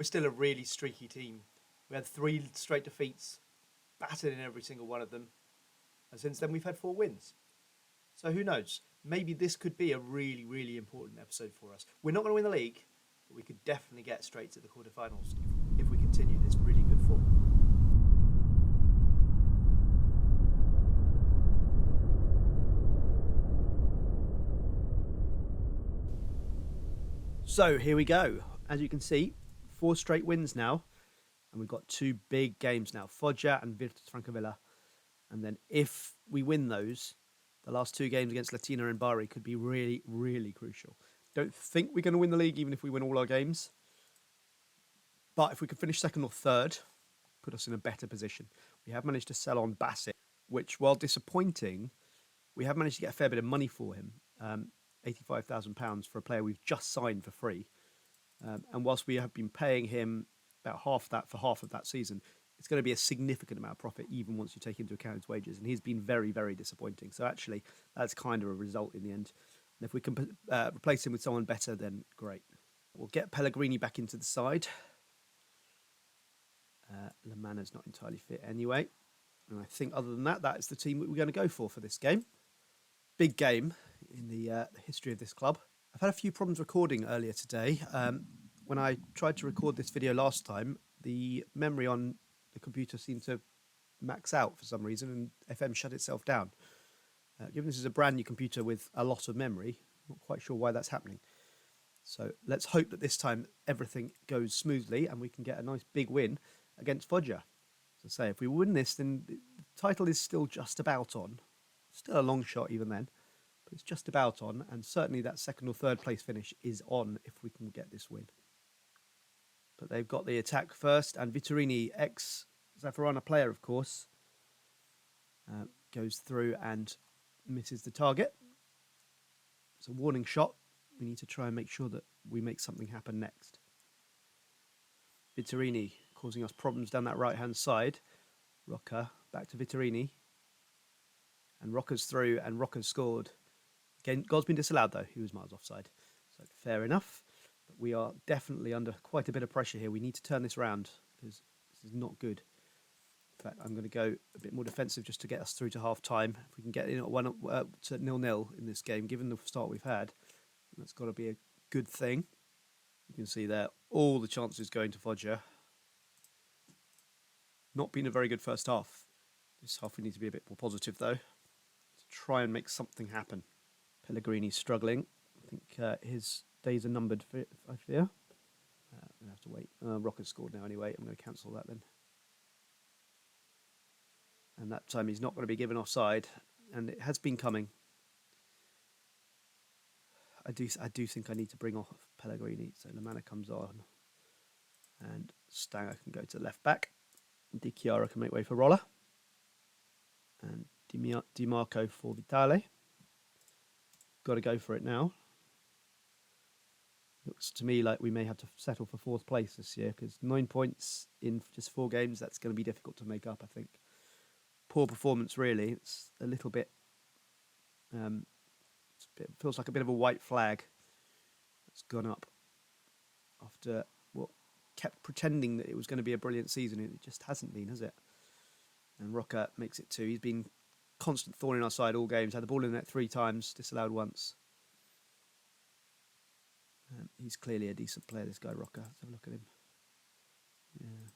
still a really streaky team. We had 3 straight defeats, battered in every single one of them. And since then, we've had 4 wins. So who knows? Maybe this could be a really, really important episode for us. We're not going to win the league, but we could definitely get straight to the quarterfinals if we continue this really good form. So here we go. As you can see, 4 straight wins now. And we've got 2 big games now, Foggia and Virtus Francavilla. And then if we win those, the last 2 games against Latina and Bari could be really, really crucial. Don't think we're going to win the league even if we win all our games. But if we could finish 2nd or 3rd, put us in a better position. We have managed to sell on Bassett, which, while disappointing, we have managed to get a fair bit of money for him. £85,000 for a player we've just signed for free. And whilst we have been paying him about half that for half of that season, it's going to be a significant amount of profit even once you take into account his wages. And he's been very, very disappointing. So actually, that's kind of a result in the end. And if we can replace him with someone better, then great. We'll get Pellegrini back into the side. Lamana's not entirely fit anyway. And I think other than that, that is the team that we're going to go for this game. Big game in the history of this club. I've had a few problems recording earlier today. When I tried to record this video last time, the memory on the computer seemed to max out for some reason and FM shut itself down. Given this is a brand new computer with a lot of memory, I'm not quite sure why that's happening. So let's hope that this time everything goes smoothly and we can get a nice big win against Foggia. As I say, if we win this, then the title is still just about on. Still a long shot even then, but it's just about on, and certainly that 2nd or 3rd place finish is on if we can get this win. But they've got the attack first, and Vittorini, ex-Zaffarana player, of course, goes through and misses the target. It's a warning shot. We need to try and make sure that we make something happen next. Vittorini causing us problems down that right-hand side. Rocca back to Vittorini. And Rocca's through, and Rocca's scored. Again, God's been disallowed, though. He was miles offside. So fair enough. But we are definitely under quite a bit of pressure here. We need to turn this round because this is not good. In fact, I'm going to go a bit more defensive just to get us through to half-time. If we can get in at 0-0 in this game, given the start we've had, that's got to be a good thing. You can see there all the chances going to Foggia. Not been a very good first half. This half we need to be a bit more positive, though. Try and make something happen. Pellegrini's struggling. I think his days are numbered, I fear. I'm going to have to wait. Rocca's scored now anyway. I'm going to cancel that then. And that time he's not going to be given offside. And it has been coming. I do think I need to bring off Pellegrini. So Lamana comes on. And Stanger can go to the left back. Di Chiara can make way for Rolla. And Di Marco for Vitale. Got to go for it now. Looks to me like we may have to settle for 4th place this year because 9 points in just 4 games, that's going to be difficult to make up, I think. Poor performance, really. It's a little bit... it feels like a bit of a white flag that's gone up after what kept pretending that it was going to be a brilliant season. It just hasn't been, has it? And Rocca makes it 2. He's been constant thorn in our side all games. Had the ball in the net 3 times, disallowed once. He's clearly a decent player, this guy Rocca. Let's have a look at him. Yeah.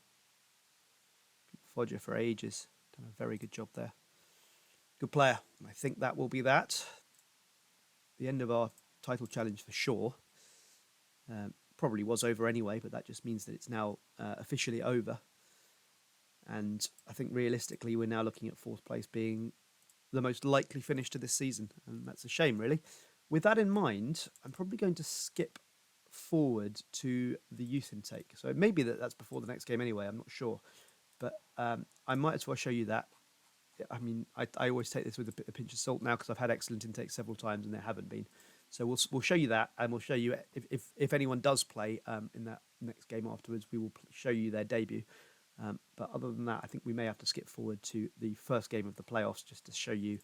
Foggia for ages. Done a very good job there. Good player. I think that will be that. The end of our title challenge for sure. Probably was over anyway, but that just means that it's now officially over. And I think realistically, we're now looking at 4th place being the most likely finish to this season. And that's a shame, really. With that in mind, I'm probably going to skip forward to the youth intake. So maybe that's before the next game anyway, I'm not sure. But I might as well show you that. I mean, I always take this with a pinch of salt now because I've had excellent intakes several times and there haven't been. So we'll show you that, and we'll show you if anyone does play in that next game afterwards, we will show you their debut. But other than that, I think we may have to skip forward to the first game of the playoffs just to show you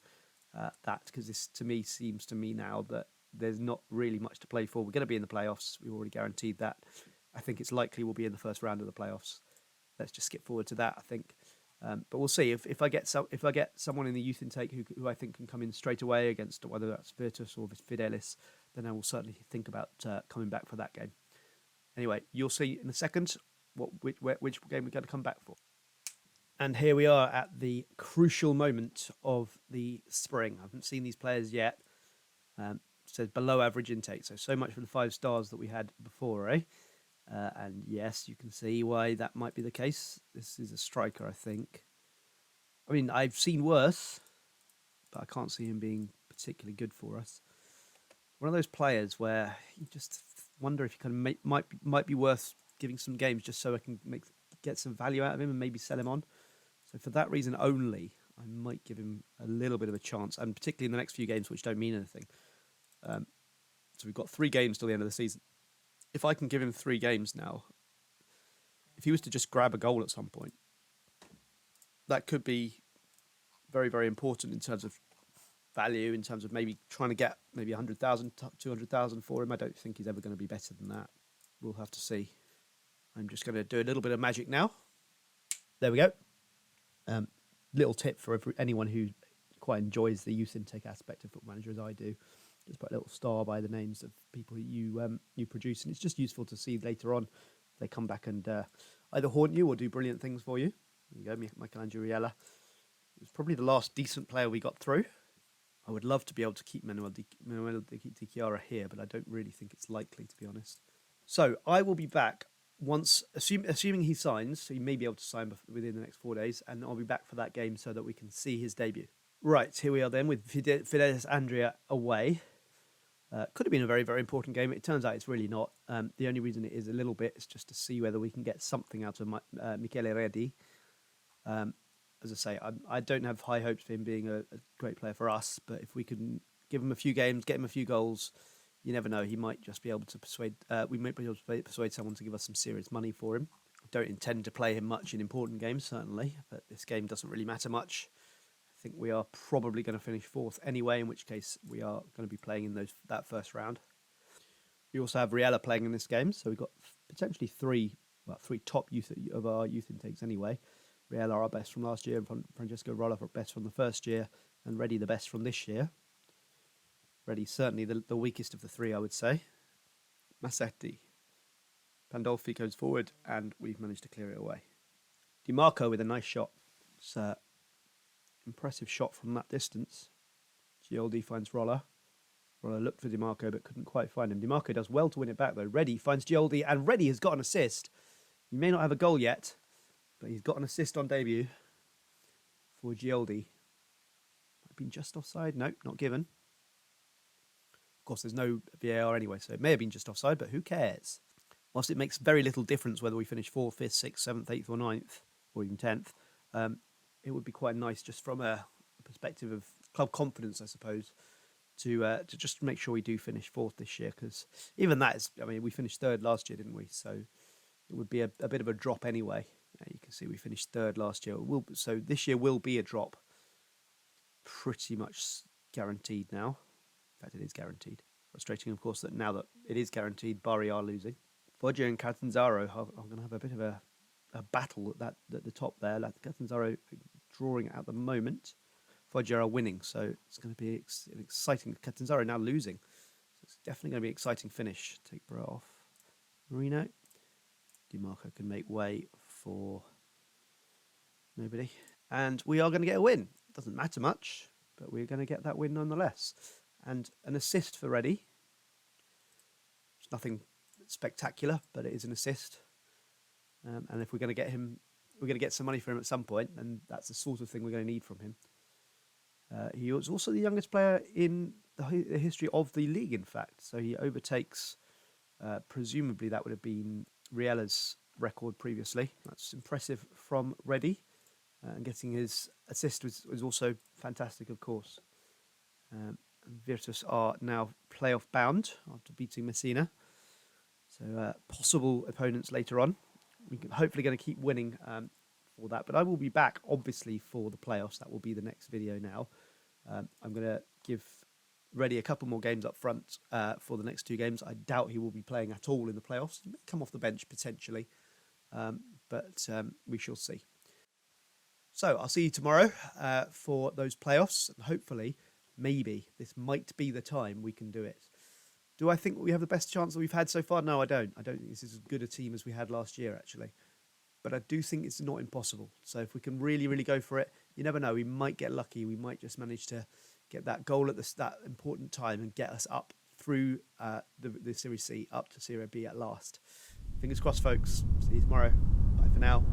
that, because this to me seems to me now that there's not really much to play for. We're going to be in the playoffs. We've already guaranteed that. I think it's likely we'll be in the first round of the playoffs. Let's just skip forward to that, I think. But we'll see if I get someone in the youth intake who I think can come in straight away against whether that's Virtus or Fidelis, then I will certainly think about coming back for that game. Anyway, you'll see in a second which game we're going to come back for. And here we are at the crucial moment of the spring. I haven't seen these players yet. It says below average intake, so much for the 5 stars that we had before, eh? And yes, you can see why that might be the case. This is a striker, I think. I mean, I've seen worse, but I can't see him being particularly good for us. One of those players where you just wonder if you kind of might be worth giving some games just so I can get some value out of him and maybe sell him on. So for that reason only, I might give him a little bit of a chance, and particularly in the next few games, which don't mean anything. So we've got 3 games till the end of the season. If I can give him 3 games now, if he was to just grab a goal at some point, that could be very, very important in terms of value, in terms of maybe trying to get maybe 100,000, 200,000 for him. I don't think he's ever going to be better than that. We'll have to see. I'm just going to do a little bit of magic now. There we go. Little tip for anyone who quite enjoys the youth intake aspect of Football Manager as I do. Just put a little star by the names of people you produce, and it's just useful to see later on if they come back and either haunt you or do brilliant things for you. There you go, Michelangelo Riella. It was probably the last decent player we got through. I would love to be able to keep Manuel Di Chiara here, but I don't really think it's likely, to be honest. So I will be back once, assuming he signs, so he may be able to sign within the next 4 days, and I'll be back for that game so that we can see his debut. Right, here we are then with Fidelis Andria away. Could have been a very, very important game. It turns out it's really not. The only reason it is a little bit is just to see whether we can get something out of Michele Redi. As I say, I don't have high hopes for him being a great player for us, but if we can give him a few games, get him a few goals, you never know. He might just be able to persuade. We might be able to persuade someone to give us some serious money for him. I don't intend to play him much in important games, certainly, but this game doesn't really matter much. I think we are probably going to finish 4th anyway, in which case we are going to be playing in that first round. We also have Riella playing in this game, so we've got potentially 3 top of our youth intakes anyway. Riella, our best from last year, and Francesco Rolla, our best from the first year, and Reddy, the best from this year. Reddy certainly the weakest of the 3, I would say. Massetti. Pandolfi goes forward, and we've managed to clear it away. DiMarco with a nice shot. It's impressive shot from that distance. Gioldi finds Rolla. Rolla looked for DiMarco but couldn't quite find him. DiMarco does well to win it back though. Reddy finds Gioldi, and Reddy has got an assist. He may not have a goal yet, but he's got an assist on debut for Gioldi. Might have been just offside. Nope, not given. Of course, there's no VAR anyway, so it may have been just offside, but who cares? Whilst it makes very little difference whether we finish 4th, 5th, 6th, 7th, 8th or 9th, or even 10th, it would be quite nice just from a perspective of club confidence, I suppose, to just make sure we do finish 4th this year, because even that is, I mean, we finished 3rd last year, didn't we? So it would be a bit of a drop anyway. You can see we finished 3rd last year. So this year will be a drop, pretty much guaranteed now. In fact, it is guaranteed. Frustrating, of course, that now that it is guaranteed, Bari are losing. Foggia and Catanzaro are going to have a bit of a battle at the top there. Catanzaro drawing at the moment. Foggia are winning, so it's going to be an exciting. Catanzaro now losing, so it's definitely going to be an exciting finish. Take Bro off. Marino. DiMarco can make way for nobody, and we are going to get a win. It doesn't matter much, but we're going to get that win nonetheless. And an assist for Reddy. It's nothing spectacular, but it is an assist. And if we're going to get him, we're going to get some money for him at some point, and that's the sort of thing we're going to need from him. He was also the youngest player in the history of the league, in fact. So he overtakes, presumably that would have been Riella's record previously. That's impressive from Reddy. And getting his assist was also fantastic, of course. Virtus are now playoff bound after beating Messina. So possible opponents later on. We're hopefully going to keep winning for that. But I will be back, obviously, for the playoffs. That will be the next video now. I'm going to give ready a couple more games up front for the next 2 games. I doubt he will be playing at all in the playoffs. He may come off the bench potentially, but we shall see. So I'll see you tomorrow for those playoffs, and hopefully, maybe this might be the time we can do it. Do I think we have the best chance that we've had so far? No, I don't. I don't think this is as good a team as we had last year, actually. But I do think it's not impossible. So if we can really, really go for it, you never know. We might get lucky. We might just manage to get that goal at that important time and get us up through the Series C, up to Serie B at last. Fingers crossed, folks. See you tomorrow. Bye for now.